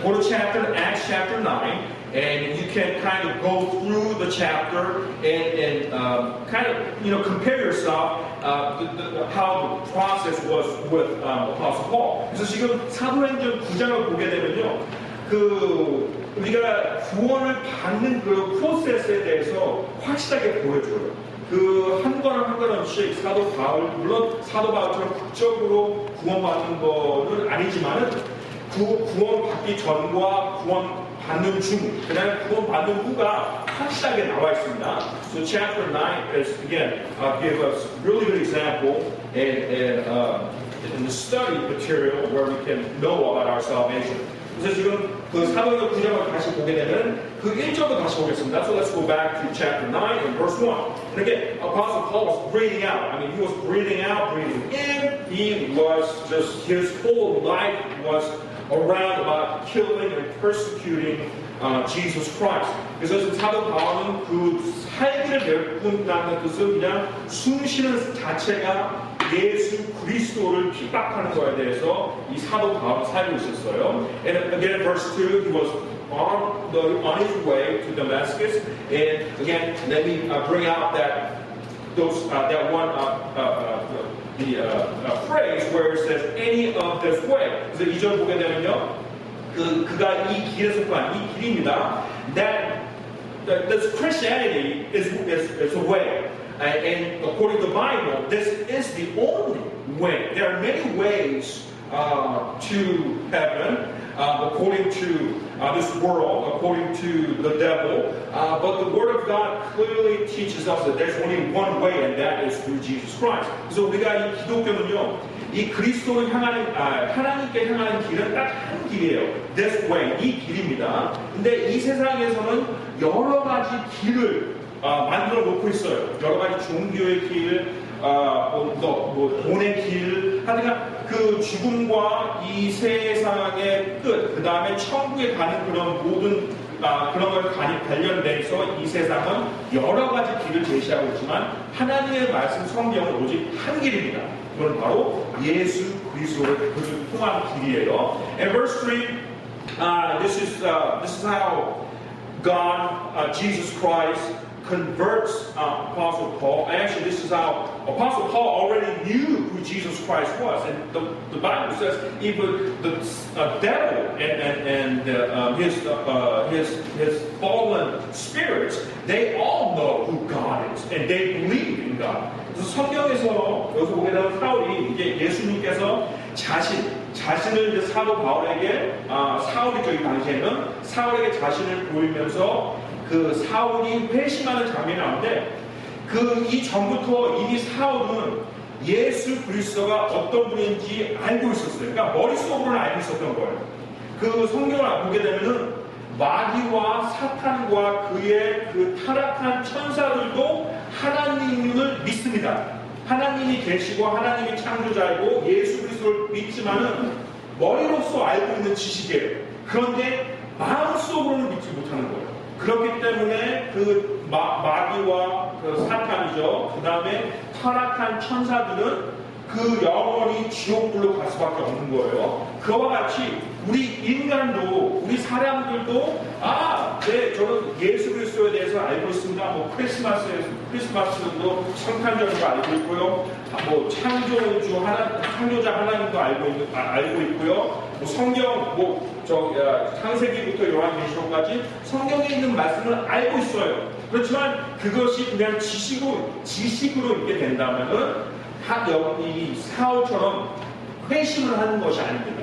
go to Acts chapter 9, and you can kind of go through the chapter and kind of, compare yourself how the process was with Apostle Paul. 그래서 지금 사도행전 9장을 보게 되면요, 우리가 구원을 받는 그 프로세스에 대해서 확실하게 보여줘요. 한 걸음 한 걸음씩 사도 바울, 물론 사도 바울처럼 극적으로 구원받는 거는 아니지만은 구원받기 전과 구원받는 중, 그 다음에 구원받는 후가 확실하게 나와 있습니다. So chapter 9 is again give us really good example in the study material where we can know about our salvation. 그래서 지금 사도행전 9장을 다시 보게 되면 1절도 다시 보겠습니다. So let's go back to chapter 9 and verse 1. And again, Apostle Paul was breathing out. I mean, he was breathing out, breathing in. He was just, his whole life was around about killing and persecuting Jesus Christ. 그래서 사도 바울은 살기를 베푼다는 뜻은 그냥 숨쉬는 자체가 예수 그리스도를 핍박하는 거에 대해서 이 사도 바울은 살고 있었어요. And again, verse 2, he was on his way to Damascus. And again, let me bring out that one phrase where it says any of this way. 그래서 2절 보게 되면요, 그가 이 길에서 간 이 길입니다. That this Christianity is a way. And according to the Bible, this is the only way. There are many ways to heaven, according to this world, according to the devil. But the Word of God clearly teaches us that there's only one way, and that is through Jesus Christ. 그래서 우리가 이 기독교는요, 이 그리스도를 향하는 하나님께 향하는 길은 딱 한 길이에요. This way, 이 길입니다. 근데 이 세상에서는 여러 가지 길을 만들어 놓고 있어요. 여러 가지 종교의 길, 돈의 길, 하여간 그 죽음과 이 세상의 끝, 그 다음에 천국에 가는 그런 모든 그런 걸 관련돼서 이 세상은 여러 가지 길을 제시하고 있지만 하나님의 말씀 성경은 오직 한 길입니다. 그건 바로 예수 그리스도를 통한 길이에요. And verse 3, this is how God, Jesus Christ, converts Apostle Paul. Actually, this is how Apostle Paul already knew who Jesus Christ was. And the Bible says even the devil and his fallen spirits, they all know who God is. And they believe in God. 그래서 성경에서 여기서 보게 되면 사울이 이제 예수님께서 자신을 이제 사도 바울에게 사울이 저기 당시에는 사울에게 자신을 보이면서 사울이 회심하는 장면이 나오는데 이 전부터 이미 사울은 예수 그리스도가 어떤 분인지 알고 있었어요. 그러니까 머릿속으로는 알고 있었던 거예요. 성경을 보게 되면은 마귀와 사탄과 그의 타락한 천사들도 하나님을 믿습니다. 하나님이 계시고 하나님이 창조자이고 예수 그리스도를 믿지만은 머리로서 알고 있는 지식이에요. 그런데 마음속으로는 믿지 못하는 거예요. 그렇기 때문에 마귀와 사탄이죠. 그 다음에 타락한 천사들은 영원히 지옥불로 갈 수밖에 없는 거예요. 그와 같이 우리 인간도, 우리 사람들도 네, 저는 예수 그리스도에 대해서 알고 있습니다. 크리스마스도 성탄절인 거 알고 있고요. 창조자 하나님도 알고 있고요. 성경, 창세기부터 요한계시록까지 성경에 있는 말씀을 알고 있어요. 그렇지만 그것이 그냥 지식으로 있게 된다면은 이 사울처럼 회심을 하는 것이 아닙니다.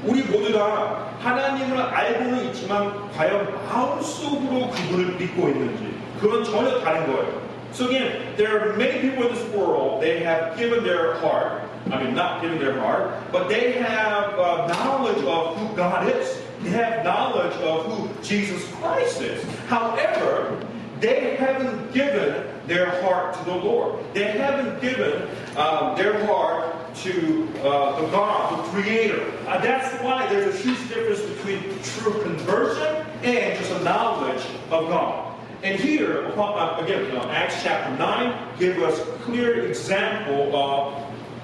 우리 모두 다 하나님을 알고는 있지만 과연 마음속으로 그분을 믿고 있는지 그건 전혀 다른 거예요. So again, there are many people in this world, they have given their heart, not given their heart, but they have knowledge of who God is. They have knowledge of who Jesus Christ is. However, they haven't given their heart to the Lord. They haven't given their heart to the God, the Creator. That's why there's a huge difference between true conversion and just a knowledge of God. And here, again, Acts chapter 9 gives us a clear example of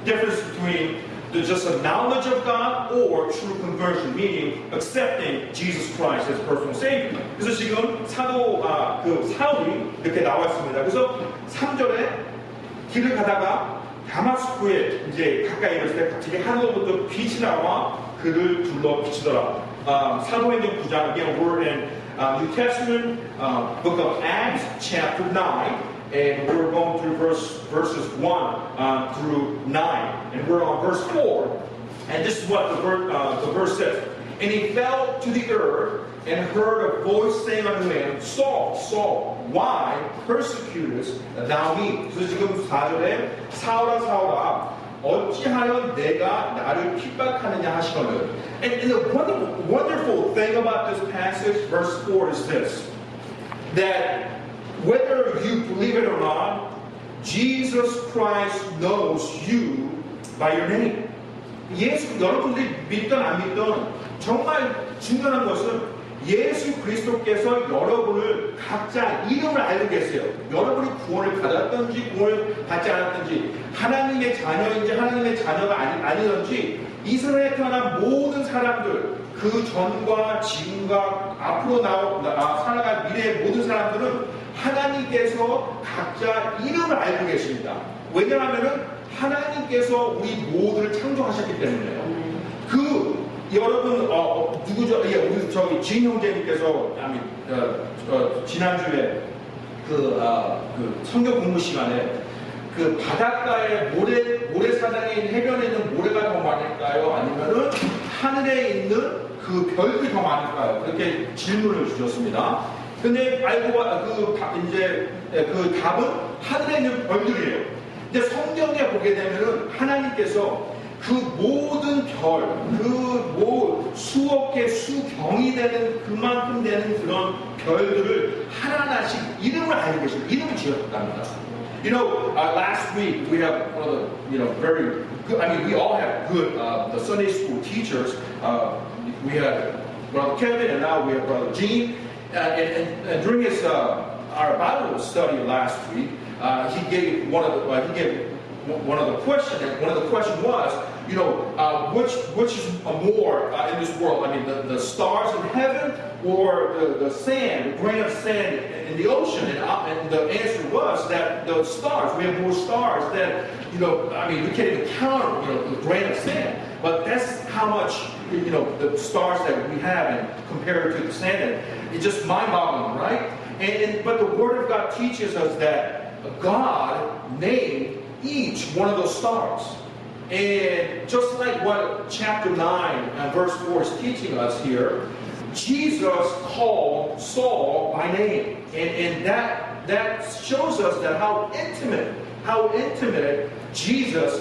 difference between just a knowledge of God or true conversion, meaning accepting Jesus Christ as personal Savior. 그래서 지금 사울이 이렇게 나와 있습니다. 그래서 3절에 길을 가다가 다마스쿠에 이제 가까이 이랬을 때 갑자기 하늘로부터 빛이 나와 그를 둘러 비치더라. 사도행전 9장, again, we're in New Testament, book of Acts, chapter 9. And we're going through verses 1 through 9. And we're on verse 4. And this is what the verse says. And he fell to the earth and heard a voice saying unto him, Saul, Saul, why persecutest thou me? 그래서 지금 4절에 사울아, 사울아, 어찌하여 내가 나를 핍박하느냐 하시거늘. And the wonderful thing about this passage, verse 4, is this. That whether you believe it or not, Jesus Christ knows you by your name. 예수, 여러분들이 믿든 안 믿든 정말 중요한 것은 예수 그리스도께서 여러분을 각자 이름을 알고 계세요. 여러분이 구원을 받았든지 구원을 받지 않았든지 하나님의 자녀인지 하나님의 자녀가 아니든지 이스라엘에 태어난 모든 사람들 그 전과 지금과 앞으로 살아갈 미래의 모든 사람들은 하나님께서 각자 이름을 알고 계십니다. 왜냐하면 하나님께서 우리 모두를 창조하셨기 때문에요. 여러분 누구죠? 우리 저기 진 형제님께서 지난주에 성경 공부 시간에 그 바닷가에 모래사장에 있는 해변에 있는 모래가 더 많을까요? 아니면은 하늘에 있는 그 별이 더 많을까요? 그렇게 질문을 주셨습니다. 근데 그 답은 하늘에 있는 별들이에요. 근데 성경에 보게 되면은 하나님께서 그 모든 별, 수억 개, 수경이 되는 그만큼 되는 그런 별들을 하나하나씩 이름을 알고 계십니다. 이름을 지었답니다. You know, last week we have one of the, very good, we all have good, the Sunday school teachers. We had Brother Kevin and now we have Brother Gene. And during his, our Bible study last week, he gave one of the questions, and one of the questions was, which is more in this world? The stars in heaven or the sand, the grain of sand in the ocean? And the answer was that the stars. We have more stars than, we can't even count, the grain of sand. But that's how much, the stars that we have and compared to the sand. And it's just mind-boggling, right? But the Word of God teaches us that God named each one of those stars. And just like what chapter 9 and verse 4 is teaching us here, Jesus called Saul by name. And that shows us that how intimate Jesus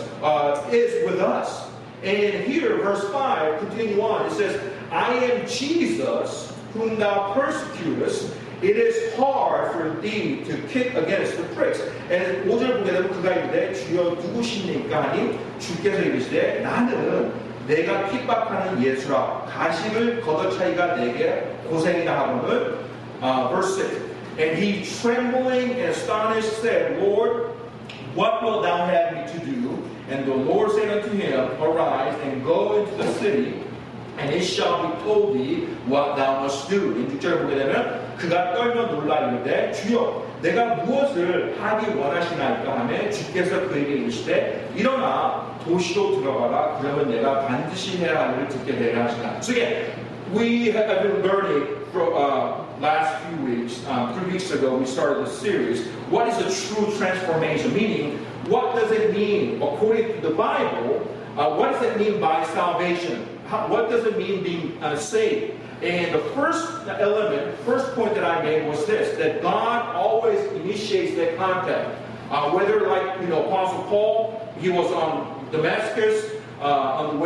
is with us. And here, verse 5, continue on, it says, I am Jesus whom thou persecutest. It is hard for thee to kick against the pricks. And 5절 보게 되면 그가 이르되 주여 누구십니까 하니 주께서 이르시되 나는 내가 핍박하는 예수라 가시를 걷어차기가 내게 고생이다 하거늘. Verse 6. And he trembling and astonished said, Lord, what wilt thou have me to do? And the Lord said unto him, Arise and go into the city, and it shall be told thee what thou must do. 6절을 보게 되면 그가 떨며 놀라 이르되 주여 내가 무엇을 하기 원하시나이까 하매 주께서 그에게 이르시되 일어나 도시로 들어가라 그러면 내가 반드시 해야 할 일을 듣게 되리라 하시나. So again, we have been learning for last few weeks, 3 weeks ago we started this series. What is a true transformation? Meaning, what does it mean according to the Bible? What does it mean by salvation? What does it mean being saved? And the first element, first point that I made was this, that God always initiates that contact. Whether like, Apostle Paul, he was on Damascus, on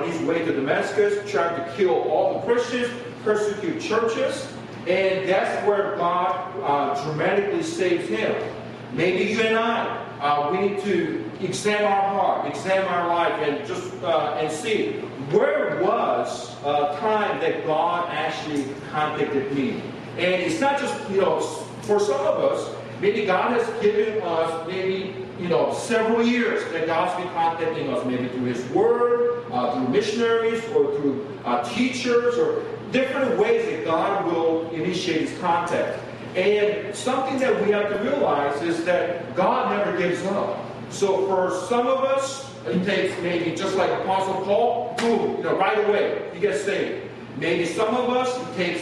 his way to Damascus, trying to kill all the Christians, persecute churches, and that's where God dramatically saves him. Maybe you and I, we need to examine our heart, examine our life, and just and see where was a time that God actually contacted me. And it's not just, for some of us, maybe God has given us maybe several years that God's been contacting us, maybe through His Word, through missionaries, or through teachers, or different ways that God will initiate His contact. And something that we have to realize is that God never gives up. So for some of us, it takes maybe just like Apostle Paul, boom, right away, you get saved. Maybe some of us, it takes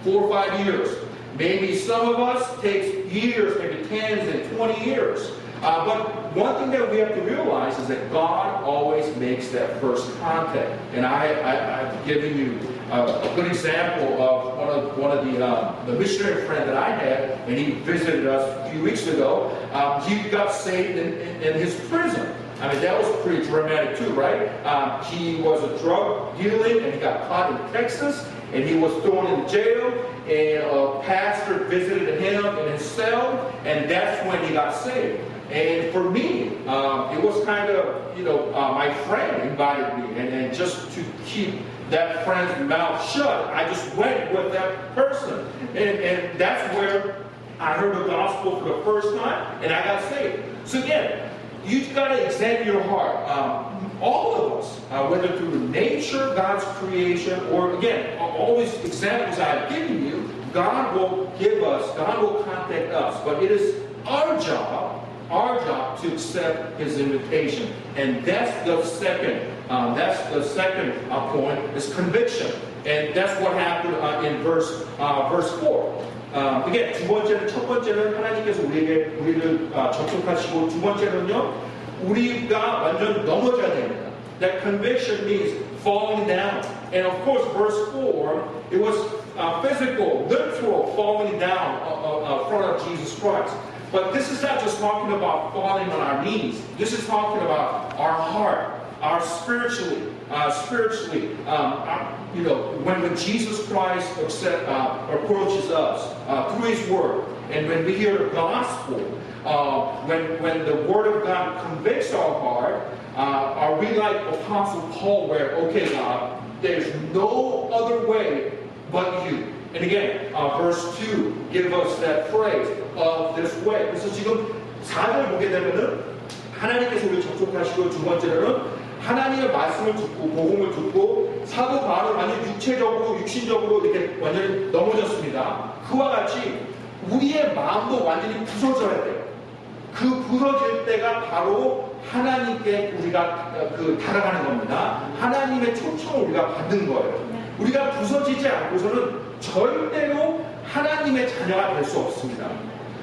4 or 5 years. Maybe some of us, it takes years, maybe 10 and 20 years. But one thing that we have to realize is that God always makes that first contact. And I've given you a good example of one of the missionary friend that I had, and he visited us a few weeks ago. He got saved in his prison. I mean, that was pretty dramatic too, right? He was a drug dealer, and he got caught in Texas, and he was thrown in jail, and a pastor visited him in his cell, and that's when he got saved. And for me, it was kind of, my friend invited me, and just to keep that friend's mouth shut, I just went with that person. And that's where I heard the gospel for the first time, and I got saved. So again, you've got to examine your heart. All of us, whether through nature, God's creation, or again, all these examples I've given you, God will give us, God will contact us. But it is our job to accept His invitation. And that's the second point, is conviction. And that's what happened in verse 4. again, 첫 번째는 하나님께서 우리를 접촉하시고, 두 번째는요, 우리가 완전 넘어져야 됩니다. That conviction means falling down. And of course, verse 4, it was physical, literal falling down in front of Jesus Christ. But this is not just talking about falling on our knees. This is talking about our heart, our spiritually. When Jesus Christ approaches us through His Word, and when we hear the gospel, when the Word of God convicts our heart, are we like Apostle Paul, where, okay, God, there's no other way but you. And again, verse 2 gives us that phrase of this way. 그래서 지금 4절 보게 되면은 하나님께서 우리를 접촉하시고, 두 번째로는 하나님의 말씀을 듣고 복음을 듣고 사도 바울은 완전 육신적으로 이렇게 완전히 넘어졌습니다. 그와 같이 우리의 마음도 완전히 부서져야 돼요. 그 부서질 때가 바로 하나님께 우리가 달아가는 겁니다. 하나님의 초청을 우리가 받는 거예요. 우리가 부서지지 않고서는 절대로 하나님의 자녀가 될 수 없습니다.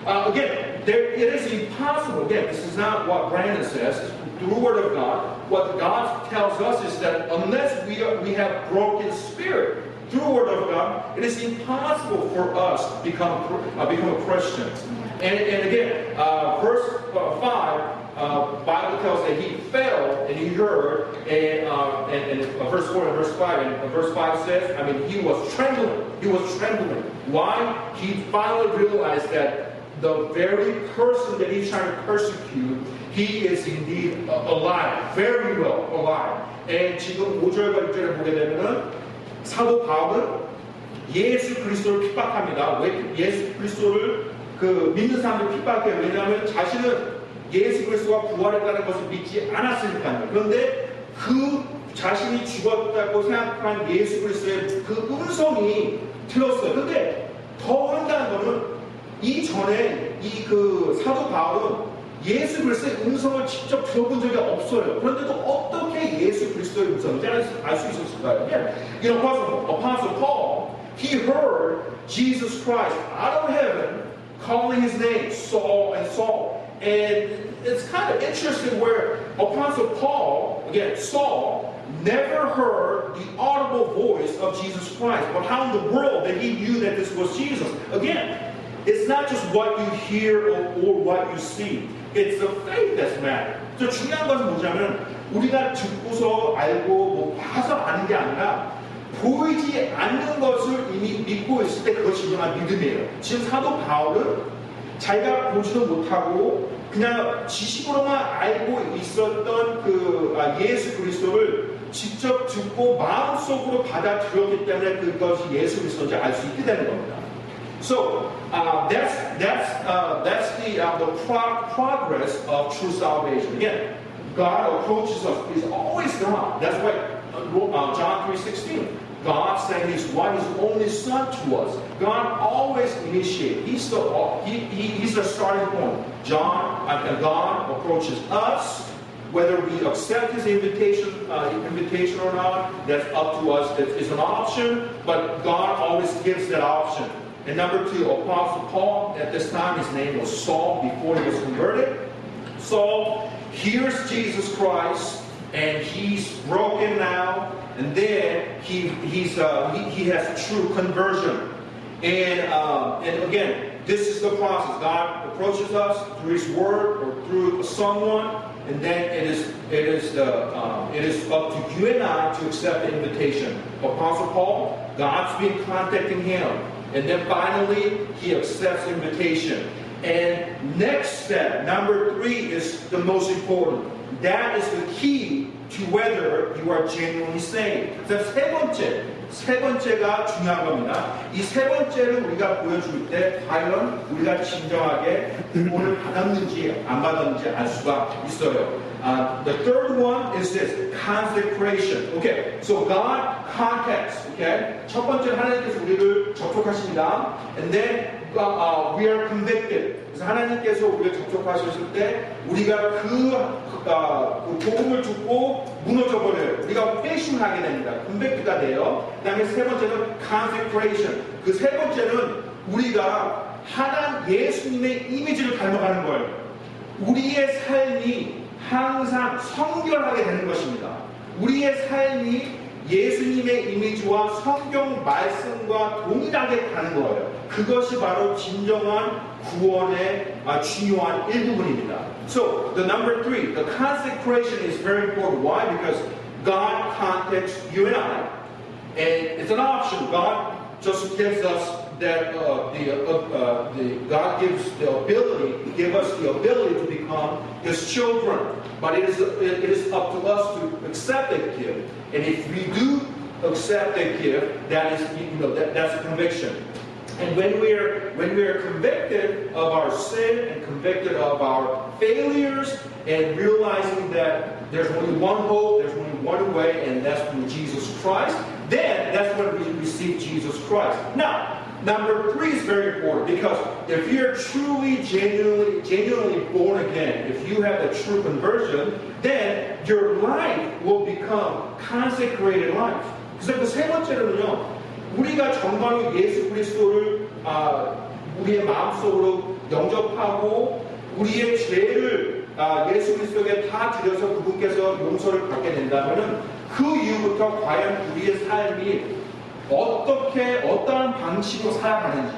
Again, it is impossible. Again, this is not what Brandon says. Through the Word of God, what God tells us is that unless we have broken spirit through the Word of God, it is impossible for us to become a Christian. And again, verse 5, Bible tells that he fell and he heard, and verse 4 and verse 5, and verse 5 says, he was trembling. He was trembling. Why? He finally realized that the very person that he's trying to persecute, he is indeed alive, very well alive. And 지금 5절과 6절을 보게 되면은 사도 바울은 예수 그리스도를 핍박합니다. 왜 예수 그리스도를 믿는 사람들 핍박해요? 왜냐하면 자신은 예수 그리스도가 부활했다는 것을 믿지 않았으니까요. 그런데 그 자신이 죽었다고 생각한 예수 그리스도의 그 음성이 들었어요. 그런데 더 어렵다는 것은 이전에 사도 바울은 예수 그리스도의 음성을 직접 들어본 적이 없어요. 그런데도 어떻게 예수 그리스도의 음성인지 알 수 있었을까요? Apostle Paul, he heard Jesus Christ out of heaven calling his name, Saul and Saul. And it's kind of interesting where Apostle Paul, again, Saul, never heard the audible voice of Jesus Christ. But how in the world that he knew that this was Jesus? Again, it's not just what you hear or what you see. It's the faith that's matter. 저 중요한 것은 뭐냐면 우리가 듣고서 알고 봐서 아는 게 아니라 보이지 않는 것을 이미 믿고 있을 때 그것이 진정한 믿음이에요. 지금 사도 바울은 자기가 보지도 못하고 그냥 지식으로만 알고 있었던 예수 그리스도를 직접 듣고 마음속으로 받아들였기 때문에 그것이 예수 그리스도인지 알 수 있게 되는 겁니다. So that's the progress of true salvation. Again, God approaches us. He's always God. That's why John 3:16. God sent His one, His only Son to us. God always initiates. He's the starting point. God approaches us. Whether we accept His invitation or not, that's up to us. It's an option, but God always gives that option. And number two, Apostle Paul, at this time, his name was Saul before he was converted. Saul hears Jesus Christ, and he's broken now, and then he has true conversion. And again, this is the process. God approaches us through His Word or through someone, and then it is up to you and I to accept the invitation. Apostle Paul, God's been contacting him, and then finally he accepts the invitation. And next step, number 3, is the most important. That is the key to whether you are genuinely saved. 그래서 세 번째가 중요한 겁니다. 이 세 번째를 우리가 보여줄 때 과연 우리가 진정하게 구원을 받았는지 안 받았는지 알 수가 있어요. The third one is this, consecration. Okay, so God contacts. Okay, 첫 번째 하나님께서 우리를 접촉하십니다. And then we are convicted. 그래서 하나님께서 우리를 접촉하셨을 때 우리가 그 복음을 듣고 무너져 버려요. 우리가 회심하게 됩니다. convict가 돼요. 그다음에 세 번째는 consecration. 그 세 번째는 우리가 예수님의 이미지를 닮아가는 거예요. 우리의 삶이 항상 성결하게 되는 것입니다. 우리의 삶이 예수님의 이미지와 성경 말씀과 동일하게 가는 거예요. 그것이 바로 진정한 구원의 중요한 일부분입니다. So, the number 3, the consecration is very important. Why? Because God contacts you and I, and it's an option. God just gives us that God gives the ability, give us the ability to become His children. But it is up to us to accept that gift. And if we do accept that gift, that's a conviction. And when we are convicted of our sin and convicted of our failures and realizing that there's only one hope, there's only one way, and that's through Jesus Christ, then that's when we receive Jesus Christ. Now, number 3 is very important because if you're truly, genuinely born again, if you have a true conversion, then your life will become consecrated life. 그래서 그 세 번째로는요, 우리가 정말로 예수 그리스도를 우리의 마음속으로 영접하고 우리의 죄를 예수 그리스도에게 다 드려서 그분께서 용서를 받게 된다면은 그 이후부터 과연 우리의 삶이 어떠한 방식으로 살아가는지,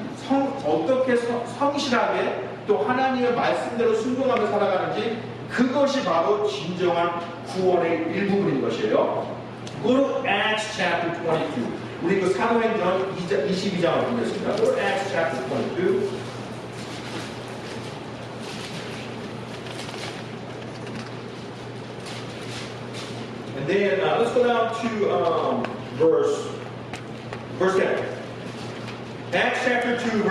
어떻게 성실하게 또 하나님의 말씀대로 순종하며 살아가는지 그것이 바로 진정한 구원의 일부분인 것이에요. Go to Acts chapter 22. 우리 그 사도행전 22장을 보겠습니다. Go to Acts chapter 22. And then let's go down to verse 10. Acts chapter 2,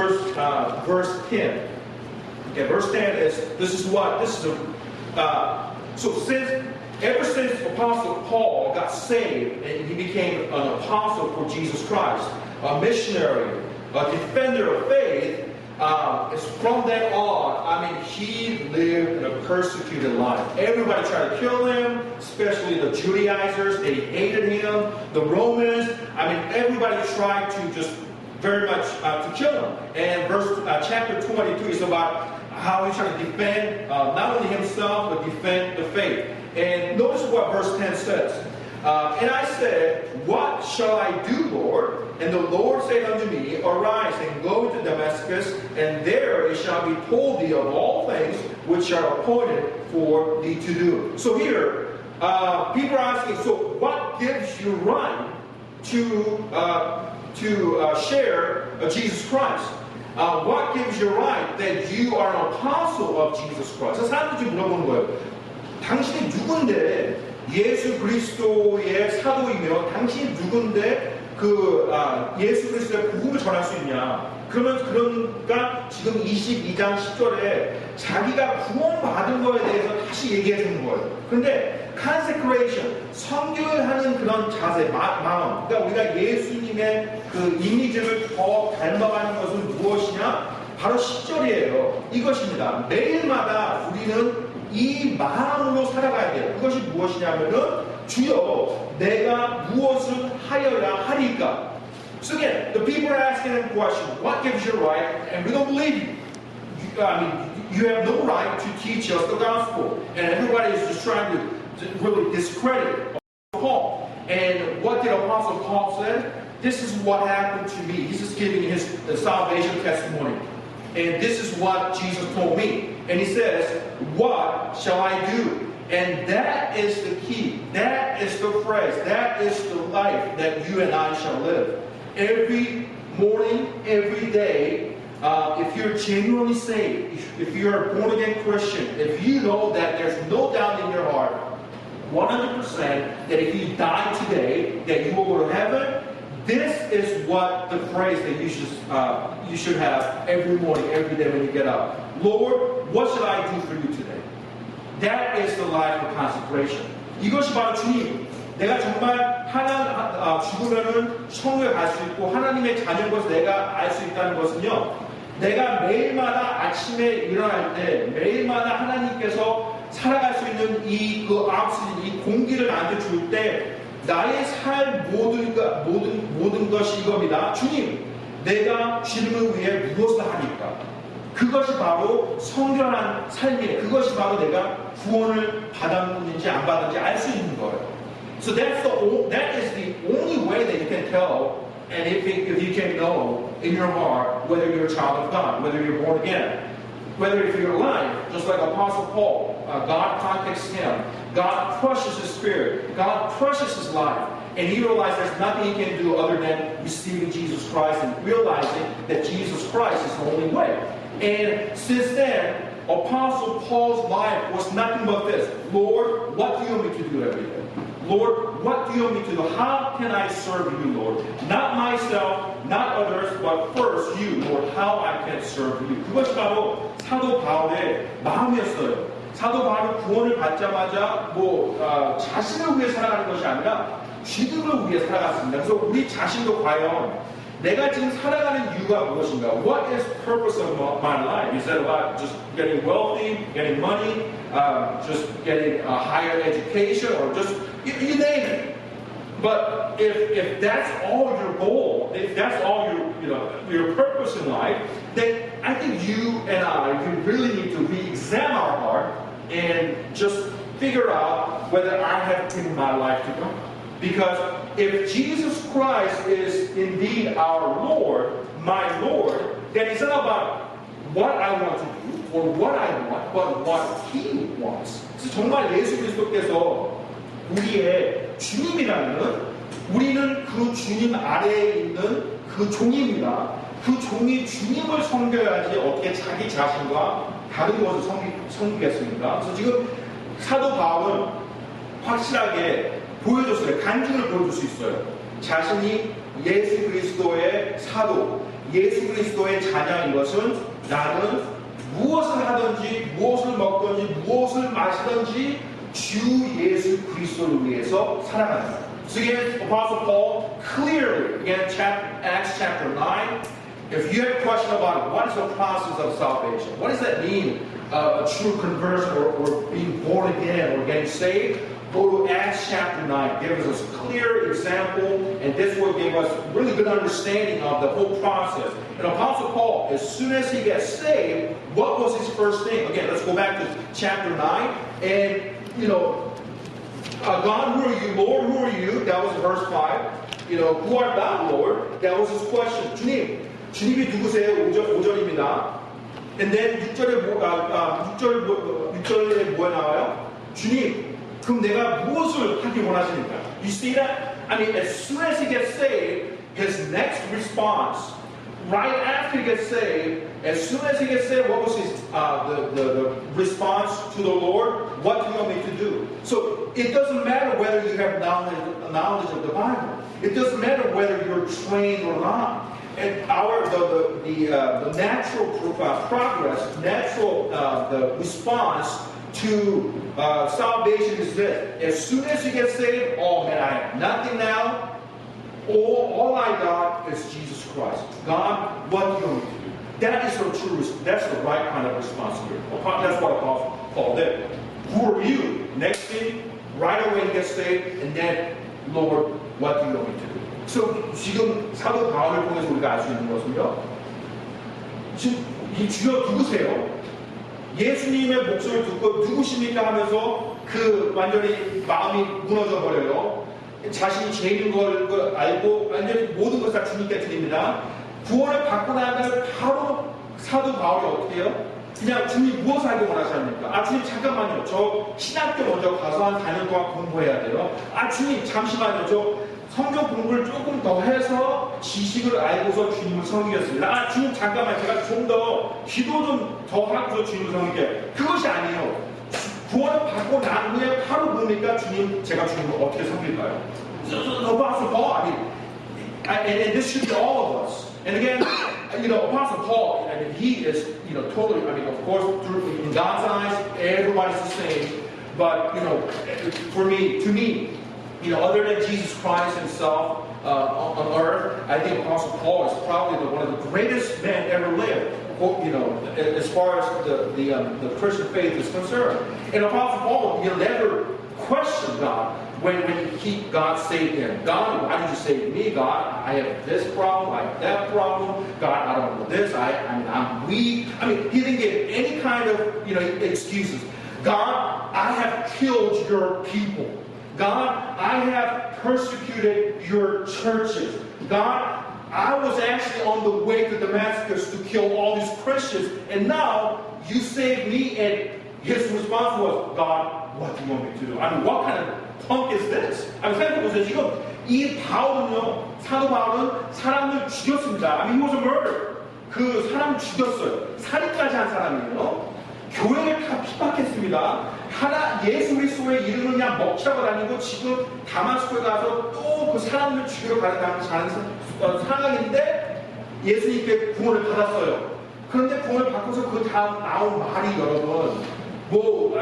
verse 10. Okay, verse 10 is ever since Apostle Paul got saved and he became an apostle for Jesus Christ, a missionary, a defender of faith, from then on, he lived a persecuted life. Everybody tried to kill him, especially the Judaizers. They hated him. The Romans, everybody tried to just very much to kill him. And chapter 22 is about how he's trying to defend not only himself, but defend the faith. And notice what verse 10 says. And I said, what shall I do, Lord? And the Lord said unto me, arise and go to Damascus, and there it shall be told thee of all things which are appointed for thee to do. So here, people are asking, so what gives you right to share Jesus Christ? What gives you right that you are an apostle of Jesus Christ? 그래서 사람들이 물어보는 거예요. 당신이 누군데 예수 그리스도의 사도이며 당신이 누군데 예수 그리스도의 복음을 전할 수 있냐? 그러니까 지금 22장 10절에 자기가 구원받은 거에 대해서 다시 얘기해 주는 거예요. 그런데 consecration, 성결하는 그런 자세, 마음. 그러니까 우리가 예수님의 그 이미지를 더 닮아가는 것은 무엇이냐? 바로 10절이에요. 이것입니다. 매일마다 우리는 이 마음으로 살아가야 돼요. 그것이 무엇이냐면은 주여 내가 무엇을 하여야 하리까? So again, the people are asking them question, what gives you right? And we don't believe you. I mean, you have no right to teach us the gospel. And everybody is just trying to really discredit Paul. And what did Apostle Paul say? This is what happened to me. He's just giving his salvation testimony. And this is what Jesus told me. And he says, what shall I do? And that is the key. That is the phrase. That is the life that you and I shall live. Every morning, every day, if you're genuinely saved, if you're a born-again Christian, if you know that there's no doubt in your heart, 100% that if you die today, that you will go to heaven, this is what the phrase that you should have every morning, every day when you get up. Lord, what should I do for you today? That is the life of consecration. 이것이 바로 주님. 내가 정말 죽으면은 천국에 갈 수 있고 하나님의 자녀인 것을 내가 알 수 있다는 것은요. 내가 매일마다 아침에 일어날 때 매일마다 하나님께서 살아갈 수 있는 이 공기를 나한테 줄 때 나의 삶 모든 것이 이겁니다. 주님, 내가 주님을 위해 무엇을 하니까? 그것이 바로 성결한 삶이에요. 그것이 바로 내가 구원을 받았는지 안 받았는지 알 수 있는 거예요. So that is the only way that you can tell, and if you can know in your heart whether you're a child of God, whether you're born again, whether if you're alive, just like Apostle Paul, God contacts him, God crushes his spirit, God crushes his life, and he realized there's nothing he can do other than receiving Jesus Christ and realizing that Jesus Christ is the only way. And since then, Apostle Paul's life was nothing but this. Lord, what do you want me to do every day? Lord, what do you want me to do? How can I serve you, Lord? Not myself, not others, but first you, Lord, how I can serve you. 그것이 바로 사도 바울의 마음이었어요. 사도 바울은 구원을 받자마자 자신을 위해 살아가는 것이 아니라 주님을 위해 살아갔습니다. 그래서 우리 자신도 과연 내가 지금 살아가는 이유가 무엇인가? What is the purpose of my life? Is that about just getting wealthy, getting money, just getting a higher education, or just you name it? But if that's all your goal, if that's all your purpose in life, then I think you and I really need to re-examine our heart and just figure out whether I have given my life to God. Because if Jesus Christ is indeed our Lord, my Lord, then it's not about what I want to do or what I want, but what He wants. 그래서 정말 예수 그리스도께서 우리의 주님이라면 우리는 그 주님 아래에 있는 그 종입니다. 그 종이 주님을 섬겨야지 어떻게 자기 자신과 다른 것을 섬기겠습니까? 그래서 지금 사도 바울은 확실하게 보여줬어요. 간증을 보여줄 수 있어요. 자신이 예수 그리스도의 사도, 예수 그리스도의 자녀인 것은 나는 무엇을 하든지, 무엇을 먹든지, 무엇을 마시든지 주 예수 그리스도를 위해서 살아간다. So again, Apostle Paul clearly, again, Acts chapter 9, if you have a question about what is the process of salvation, what does that mean, a true conversion or being born again or getting saved, go to Acts chapter 9. Gives us a clear example, and this will give us really good understanding of the whole process. And Apostle Paul, as soon as he gets saved, what was his first thing? Again, let's go back to chapter 9. And, God, who are you? Lord, who are you? That was verse 5. Who art thou, Lord? That was his question. 주님이 누구세요? 5절입니다. And then 6절에 뭐에 나와요? 주님, 그럼 내가 무엇을 하기 원하십니까? You see that? I mean, as soon as he gets saved, his next response right after he gets saved, as soon as he gets saved, what was his the response to the Lord? What do you want me to do? So it doesn't matter whether you have knowledge of the Bible. It doesn't matter whether you're trained or not. And the natural progress, the response to salvation is this: as soon as you get saved, oh man, I have nothing now. All I got is Jesus Christ. God, what do you want me to do? That is the true. That's the right kind of response here. That's what Apostle Paul did. Who are you? Next thing, right away he gets saved, and then, Lord, what do you want me to do? So 지금 사도 바울을 통해서 우리가 알 수 있는 것은요. 지금 이 주여 누구세요? 예수님의 목소리를 듣고 누구십니까 하면서 완전히 마음이 무너져 버려요. 자신이 죄인 걸 알고 완전히 모든 것을 다 주님께 드립니다. 구원을 받고 난 다음에 바로 사도 바울이 어떻게 해요? 그냥 주님 무엇을 하기 원하십니까? 주님 잠깐만요. 저 신학교 먼저 가서 한 4년 동안 공부해야 돼요. 주님 잠시만요. 저 성경 공부를 조금 더 해서 지식을 알고서 주님을 섬기겠습니다. 주님 잠깐만 제가 좀 더 기도 좀 더 하고서 주님을 섬길게요. 그것이 아니에요. 구원을 받고 난 후에 바로 뭡니까? 주님, 제가 주님을 어떻게 섬길까요? Apostle Paul, and this should be all of us. And again, Apostle Paul, he is, totally, of course, in God's eyes, everybody's the same. But, to me, other than Jesus Christ himself on earth, I think Apostle Paul is probably one of the greatest men ever lived. As far as the Christian faith is concerned. And Apostle Paul, never questioned God when God saved him. God, why did you save me? God, I have this problem, I have that problem. God, I don't know this. I'm weak. He didn't give any kind of excuses. God, I have killed your people. God, I have persecuted your churches. God, I was actually on the way to Damascus to kill all these Christians, and now you saved me. And his response was, God, what do you want me to do? What kind of punk is this? 생각해보세요. 지금 이 바울은요, 사도 바울은 사람을 죽였습니다. He was a murderer. 그 사람 죽였어요. 살인까지 한 사람이에요. 교회를 다 핍박했습니다. 예수 그리스도의 이름을 그냥 먹튀하고 다니고 지금 다마스코에 가서 또 그 사람을 죽이러 가는 상황인데 예수님께 구원을 받았어요. 그런데 구원을 받고서 그 다음 나온 말이 여러분,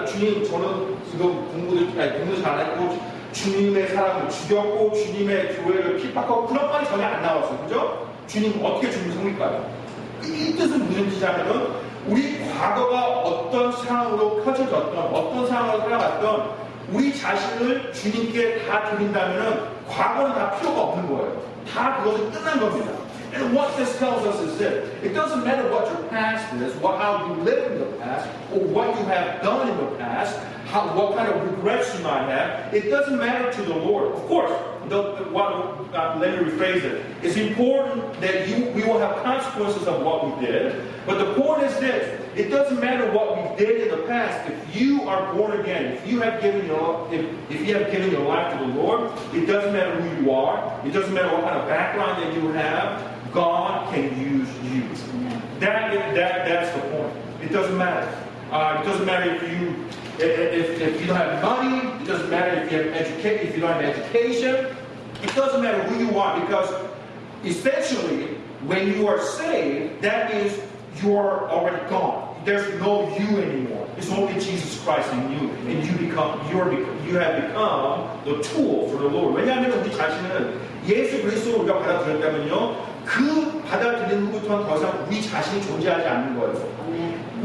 주님 저는 지금 공부도 잘했고 주님의 사람을 죽였고 주님의 교회를 핍박하고 그런 말이 전혀 안 나왔어요. 그죠? 주님 어떻게 주님을 섬길까요? 이 뜻은 무슨 뜻이냐면 우리 과거가 어떤 상황으로 펼쳐졌던 어떤 상황으로 살아갔던 우리 자신을 주님께 다 드린다면 과거는 다 필요가 없는 거예요. 다 그것은 끝난 겁니다. And what this tells us is this: it doesn't matter what your past is, how you lived in the past, or what you have done in the past, what kind of regrets you might have. It doesn't matter to the Lord. Of course, let me rephrase it. It's important that we will have consequences of what we did. But the point is this: it doesn't matter what we did in the past. If you are born again, if you have given your life to the Lord, it doesn't matter who you are. It doesn't matter what kind of background that you have. God can use you. That's the point. It doesn't matter. It doesn't matter if you don't have money. It doesn't matter if you don't have education. It doesn't matter who you are, because essentially, when you are saved, that means you are already gone. There's no you anymore. It's only Jesus Christ in you, and you have become the tool for the Lord. 왜냐하면 우리 자신은 예수 그리스도를 우리가 받아들였다면요, 그 받아들인 후부터는 더 이상 우리 자신이 존재하지 않는 거예요.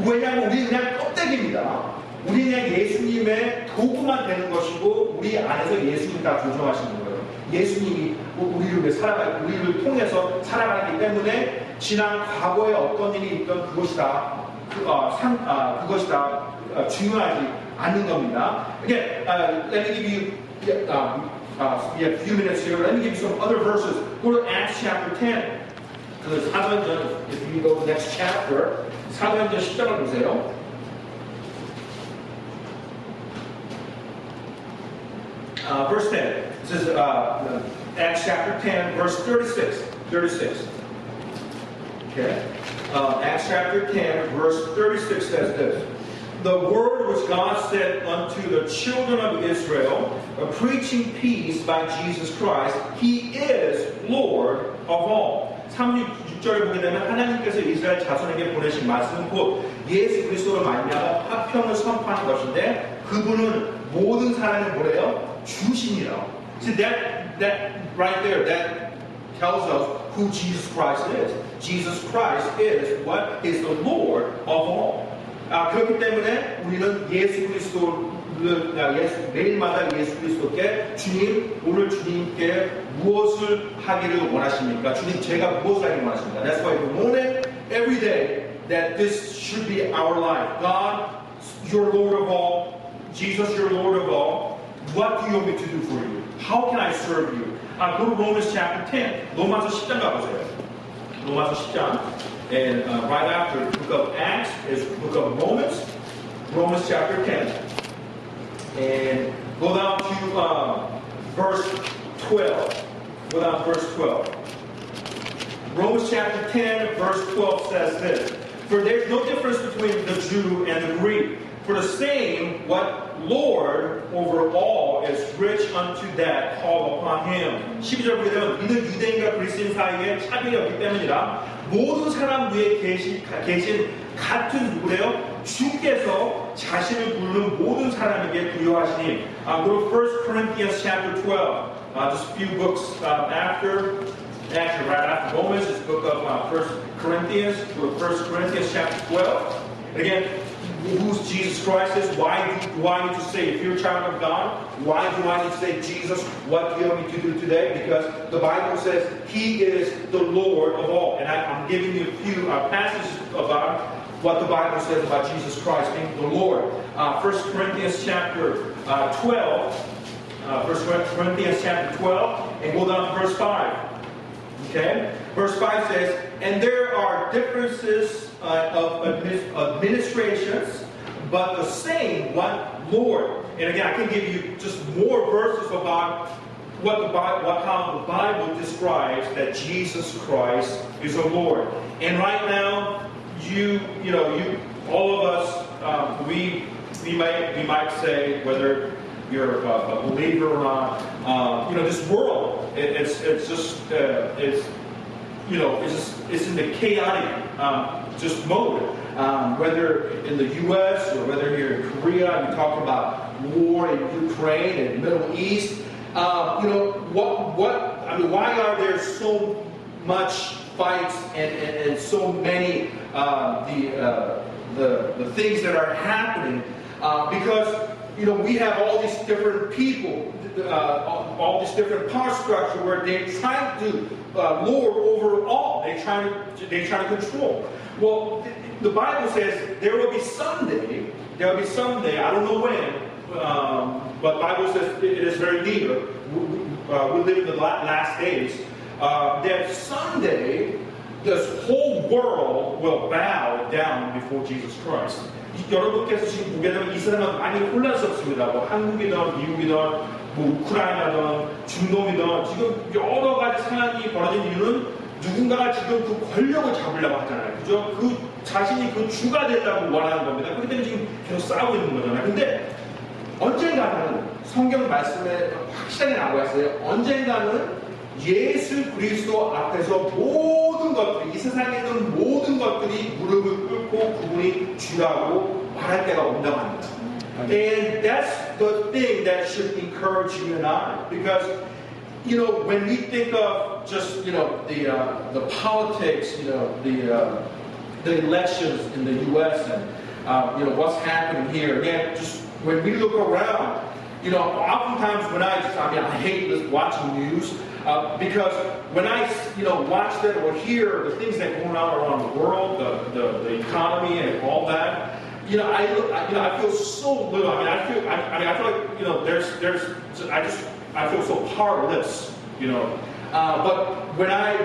왜냐하면 우리는 그냥 껍데기입니다. 우리는 그냥 예수님의 도구만 되는 것이고 우리 안에서 예수님이 다 조정하시는 거예요. 예수님이 우리를 통해서 살아가기 때문에 지난 과거에 어떤 일이 있던 그것이 다 중요하지 않는 겁니다. Again, let me give you we have a few minutes here. Let me give you some other verses. Go to Acts chapter 10. 사도행전, if you go to the next chapter, 사도행전 10장을 보세요. Verse 10. This is Acts chapter 10, verse 36. Okay. Acts chapter 10, verse 36 says this. The word which God sent unto the children of Israel, preaching peace by Jesus Christ, He is Lord of all. 36절에 보게 되면 하나님께서 이스라엘 자손에게 보내신 말씀은 곧 예수 그리스도로 말미암아 화평을 선포하는 것인데 그분은 모든 사람의 뭐래요? 주신이라. See that right there, that tells us who Jesus Christ is. Jesus Christ is what is the Lord of all. 그렇기 때문에 우리는 예수 그리스도를 매일마다 예수 그리스도께 주님 오늘 주님께 무엇을 하기를 원하십니까? 주님 제가 무엇을 하기를 원하십니까? That's why we want it every day that this should be our life. God, your Lord of all. Jesus, your Lord of all. What do you want me to do for you? How can I serve you? Go to Romans chapter 10. 로마서 10장 가보세요. 로마서 10장. And right after the book of Acts is the book of Romans. Romans chapter 10. And go down to verse 12. Go down to verse 12. Romans chapter 10, verse 12 says this. For there's no difference between the Jew and the Greek. For the same, what Lord over all is rich unto that call upon him. 12절 보게 되면 믿는 유대인과 그리스도인 사이에 차별이 없기 때문이라 모든 사람 위에 계신 같은 누구래요? 주께서 자신을 부르는 모든 사람에게 부여하시니. Go to 1 Corinthians chapter 12. Just a few books after. Actually, right after Romans, it's the book of 1 Corinthians. Go to 1 Corinthians chapter 12. Again, who Jesus Christ is. Why do I need to say, if you're a child of God, why do I need to say, Jesus, what do you want me to do today? Because the Bible says He is the Lord of all. And I'm giving you a few passages about what the Bible says about Jesus Christ being the Lord. 1 Corinthians chapter 12. 1 Corinthians chapter 12. And go down to verse 5. Okay? Verse 5 says, and there are differences of administrations, but the same one Lord. And again, I can give you just more verses about how the Bible describes that Jesus Christ is a Lord. And right now, all of us, we might say whether you're a believer or not. This world, it's in the chaotic just mode. Whether in the U.S. or whether here in Korea, we talk about war in Ukraine and Middle East. Why are there so much fights and so many the things that are happening? Because we have all these different people, all this different power structure where they try to lord over all. They try to control. Well, the Bible says there will be someday. I don't know when, but the Bible says it is very near. We live in the last days. That someday this whole world will bow down before Jesus Christ. 여러분께서 지금 보게 되면 이 세상은 많이 혼란스럽습니다. 한국이든 미국이든 우크라이나든 중동이든 지금 여러 가지 상황이 벌어진 이유는 누군가가 지금 그 권력을 잡으려고 하잖아요. 그죠? 그 자신이 그 주가 되려고 원하는 겁니다. 그렇기 때문에 지금 계속 싸우고 있는 거잖아요. 근데 언젠가는 성경 말씀에 확실하게 나와 있어요. 언젠가는 예수 그리스도 앞에서 모든 것들이, 이 세상에 있는 모든 것들이 무릎을 꿇고 그분이 주라고 말할 때가 온다고 합니다. And that's the thing that should encourage you and I. Because, when we think of just, the politics, the elections in the U.S. and, what's happening here. Again, just when we look around, oftentimes when I hate watching news. Because when I, watch that or hear the things that are going on around the world, the economy and all that, I feel so little. I feel like, I feel so powerless, But when I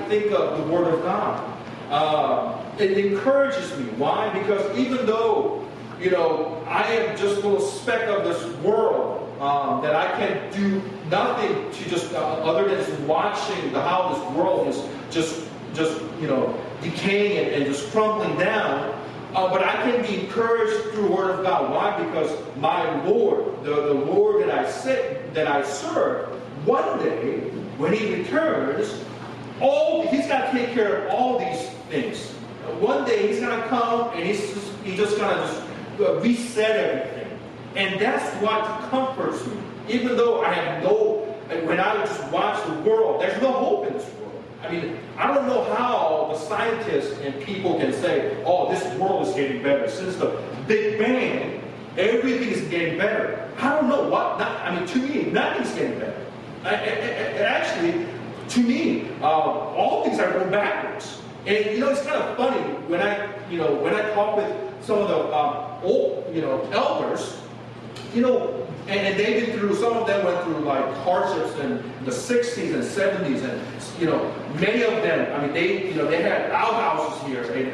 think of the Word of God, it encourages me. Why? Because even though, I am just a little speck of this world, that I can do nothing to just other than just watching how this world is just just decaying and just crumbling down. But I can be encouraged through the Word of God. Why? Because my Lord, the Lord that I serve, one day when He returns, He's got to take care of all these things. One day He's going to come and He's just going to reset everything, and that's what comforts me. Even though when I just watch the world, there's no hope in this world. I mean, I don't know how the scientists and people can say, oh, this world is getting better. Since the Big Bang, everything is getting better. I don't know to me, nothing's getting better. Actually, to me, all things are going backwards. And it's kind of funny when I talk with some of the old, elders, and they've been through, some of them went through like hardships in the 60s and 70s, and many of them, they had outhouses here, and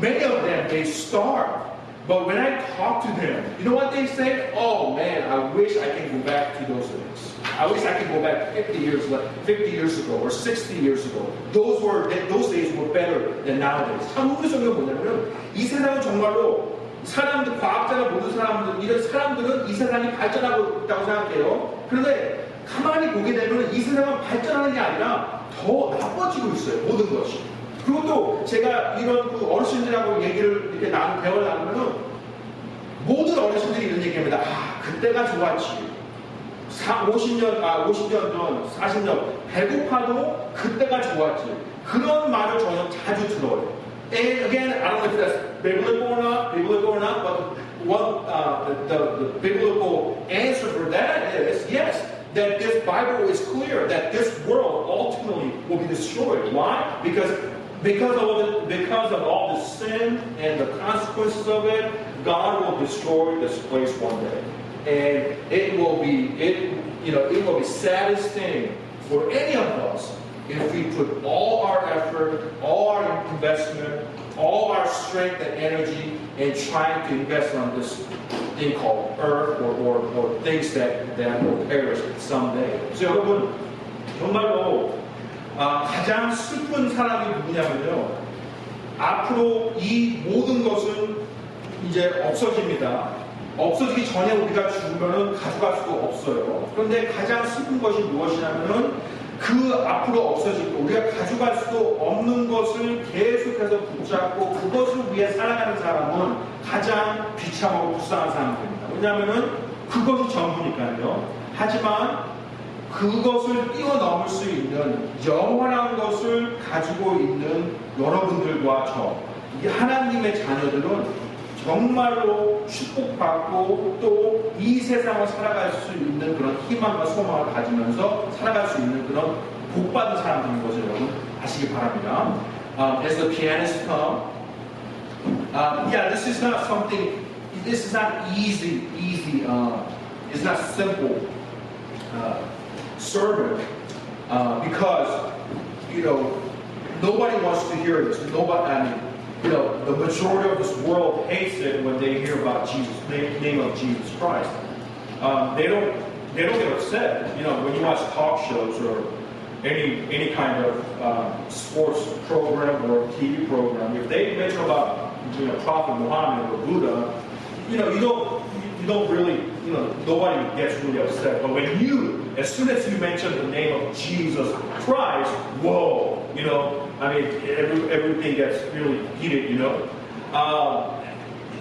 many of them, they starved. But when I talk to them, you know what they say? Oh man, I wish I can go back to those days. I wish I could go back 50 years ago or 60 years ago. Those days were better than nowadays. 참 우리성이 뭐냐면 이 세상은 정말로 사람들, 과학자나 모든 사람들, 이런 사람들은 이 세상이 발전하고 있다고 생각해요. 그런데 가만히 보게 되면 이 세상은 발전하는 게 아니라 더 나빠지고 있어요. 모든 것이. 그리고 또 제가 이런 어르신들하고 대화를 나누면은 모든 어르신들이 이런 얘기합니다. 그때가 좋았지. 50년 전, 40년 배고파도 그때가 좋았지. 그런 말을 저는 자주 들어요. And again, I don't know if that's biblical or not, but the biblical answer for that is yes, that this Bible is clear that this world ultimately will be destroyed. Why? Because of all the sin and the consequences of it, God will destroy this place one day. And it will be the saddest thing for any of us if we put all our effort, all our investment, all our strength and energy in trying to invest on this thing called earth or things that will perish someday. 그래서 여러분, 정말로 가장 슬픈 사람이 누구냐면요, 앞으로 이 모든 것은 이제 없어집니다. 없어지기 전에 우리가 죽으면 가져갈 수도 없어요. 그런데 가장 슬픈 것이 무엇이냐면은 그 앞으로 없어지고 우리가 가져갈 수도 없는 것을 계속해서 붙잡고 그것을 위해 살아가는 사람은 가장 비참하고 불쌍한 사람들입니다. 왜냐하면은 그것이 전부니까요. 하지만 그것을 뛰어넘을 수 있는 영원한 것을 가지고 있는 여러분들과 저, 이 하나님의 자녀들은 정말로 축복받고 또 이 세상을 살아갈 수 있는 그런 희망과 소망을 가지면서 살아갈 수 있는 그런 복받은 사람들인 것을 여러분 아시기 바랍니다. As the pianist come, this is not something, this is not easy, it's not simple sermon because, nobody wants to hear this. The majority of this world hates it when they hear about Jesus, the name of Jesus Christ. They don't get upset. When you watch talk shows or any kind of sports program or TV program, if they mention about Prophet Muhammad or Buddha, you don't really, nobody gets really upset. But as soon as you mention the name of Jesus Christ, whoa, everything gets really heated,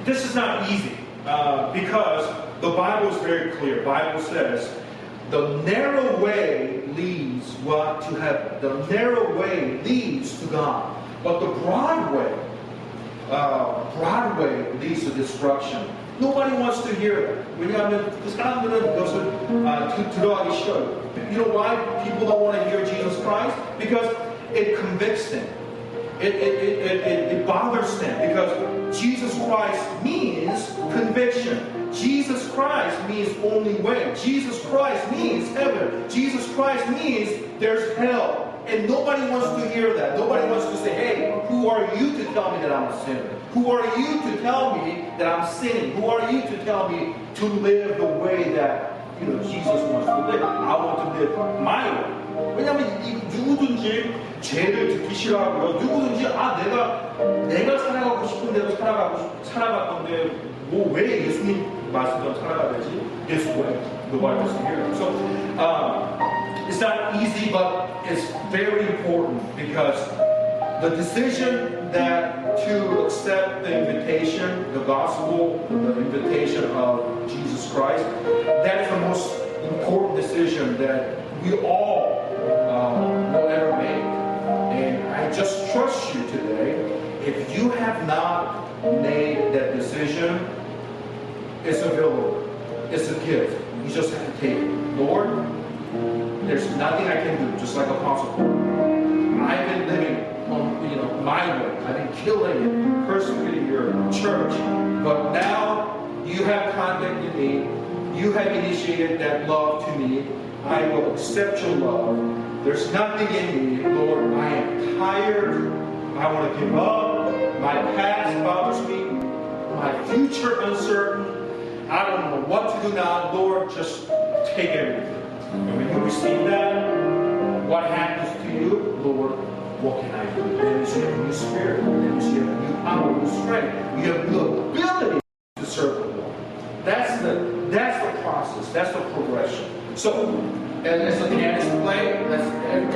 This is not easy because the Bible is very clear. The Bible says the narrow way leads to heaven. The narrow way leads to God. But the broad way leads to destruction. Nobody wants to hear that. 왜냐하면 그 사람들은 그것을 들어가기 싫어요. You know why people don't want to hear Jesus Christ? Because it convicts them. It bothers them because Jesus Christ means conviction. Jesus Christ means only way. Jesus Christ means heaven. Jesus Christ means there's hell. And nobody wants to hear that. Nobody wants to say, hey, who are you to tell me that I'm a sinner? Who are you to tell me that I'm sinning? Who are you to tell me to live the way that Jesus wants to live? I want to live my way. 왜냐하면 누구든지 죄를 듣기 싫어하고요. 누구든지 내가 살아가고 싶은 대로 살아갈 건데 뭐 왜 예수님 말씀대로 살아가야 되지? Guess what? The Bible is here. So it's not easy, but it's very important because the decision that to accept the invitation, the gospel, the invitation of Jesus Christ, that is the most important decision that we all will ever make. And I just trust you today. If you have not made that decision, it's available. It's a gift. You just have to take it. Lord, there's nothing I can do, just like Apostle Paul. I've been living my way. I've been killing it, persecuting your church. But now you have contacted me. You have initiated that love to me. I will accept your love. There's nothing in me, Lord. I am tired. I want to give up. My past bothers me. My future uncertain. I don't know what to do now. Lord, just take everything. And when you receive that, what happens to you? Lord, what can I do? Then you have a new spirit. Then you have a new power, new strength. You have new ability to serve the Lord. That's the process. That's the progression. So, as the pianist play,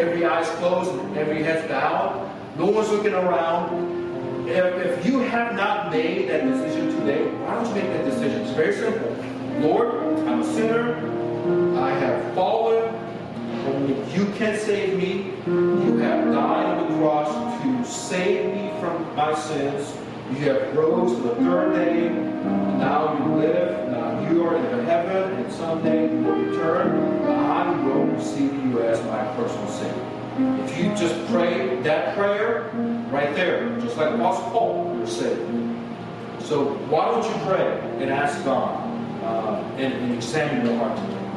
every eye's closed, every head's down. No one's looking around. If you have not made that decision today, why don't you make that decision? It's very simple. Lord, I'm a sinner. I have fallen. Only you can save me. You have died on the cross to save me from my sins. You have rose to the third day. Now you live. Now you are in heaven, and someday you will return. I will receive you as my personal Savior. If you just pray that prayer right there, just like Apostle Paul, you're saved. So why don't you pray and ask God and examine your heart today?